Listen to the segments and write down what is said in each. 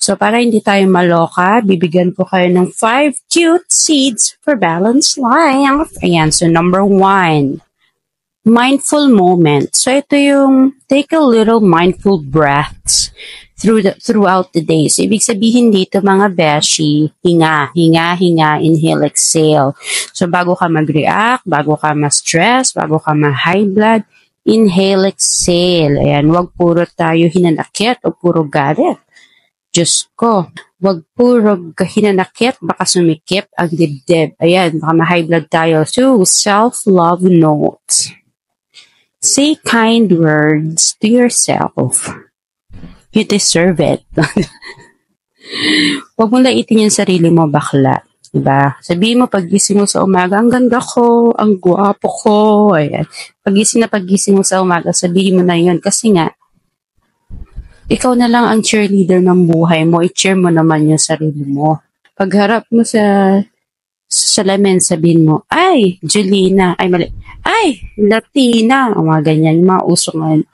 So para hindi tayo maloka, bibigyan ko kayo ng 5 cute seeds for balanced life. Ayan, so number 1, mindful moment. So ito yung take a little mindful breaths throughout the day. So ibig sabihin dito mga beshi, hinga, inhale, exhale. So bago ka mag-react, bago ka ma-stress, bago ka ma-high blood, inhale, exhale. Ayan, wag puro tayo hinanakit o puro galit. Diyos ko, wag puro hinanakit, baka sumikip ang dibdib. Ayan, baka ma-high blood tayo. So, self-love notes. Say kind words to yourself. You deserve it. Huwag mo laitin yung sarili mo, bakla. Diba? Sabihin mo, paggising mo sa umaga, ang ganda ko, ang guwapo ko. Ayan. Paggising mo sa umaga, sabihin mo na yun. Kasi nga, ikaw na lang ang cheerleader ng buhay mo. I-cheer mo naman yung sarili mo. Pagharap mo sa salamin, sabihin mo, ay, Julina. Ay, mali. Ay, Latina. O mga ganyan, yung mga uso ngayon.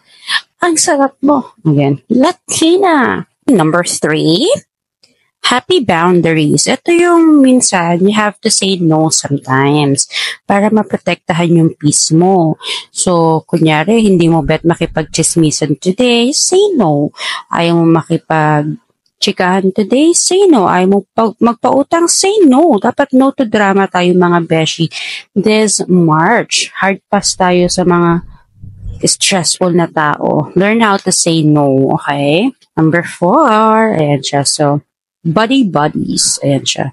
Ang sarap mo. Again, Latina. Number 3, happy boundaries. Ito yung minsan, you have to say no sometimes para maprotektahan yung peace mo. So, kunyari, hindi mo bet makipag-chismisan today, say no. Ayaw mo makipag-chikahan today, say no. Ayaw mo magpautang, say no. Dapat no to drama tayo mga beshi. This March, hard pass tayo sa mga stressful na tao. Learn how to say no, okay? Number 4, ayan siya. So, body buddies. Ayan siya.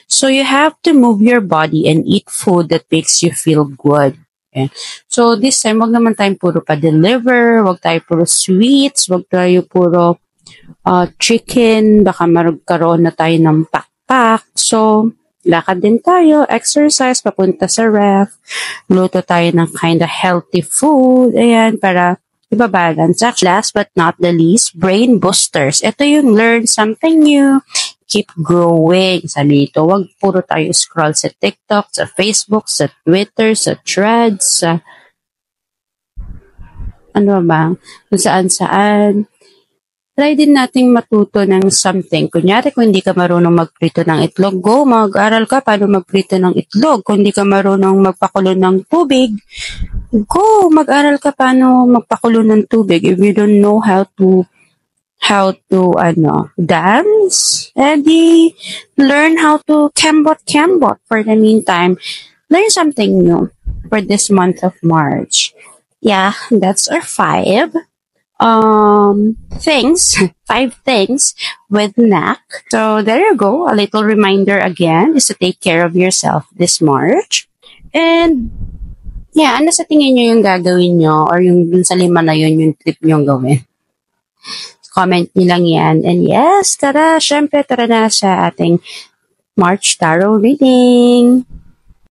So, you have to move your body and eat food that makes you feel good. Okay? So, this time, wag naman tayong puro pa-deliver, wag tayo puro sweets, wag tayo puro chicken, baka magkaroon na tayo ng pakpak. So, lakad din tayo, exercise, papunta sa ref, luto tayo ng kind of healthy food, ayan, para ibabalance. Last but not the least, brain boosters. Ito yung learn something new, keep growing. Sabi ito, wag puro tayo scroll sa TikTok, sa Facebook, sa Twitter, sa Threads, sa ano ba, kung saan-saan. Try din nating matuto ng something. Kunyari, kung hindi ka marunong magprito ng itlog, go, mag-aral ka paano magprito ng itlog. Kung hindi ka marunong magpakulo ng tubig, go, mag-aral ka paano magpakulo ng tubig. If you don't know how to dance, edi learn how to kembot. For the meantime, learn something new for this month of March. Yeah, that's our 5 things, 5 things with NAC. So there you go. A little reminder again is to take care of yourself this March. And yeah, ano sa tingin nyo yung gagawin nyo or yung dun sa 5 na yun yung trip nyo gawin? Comment nyo lang yan. And yes, syempre tara na sa ating March Tarot reading.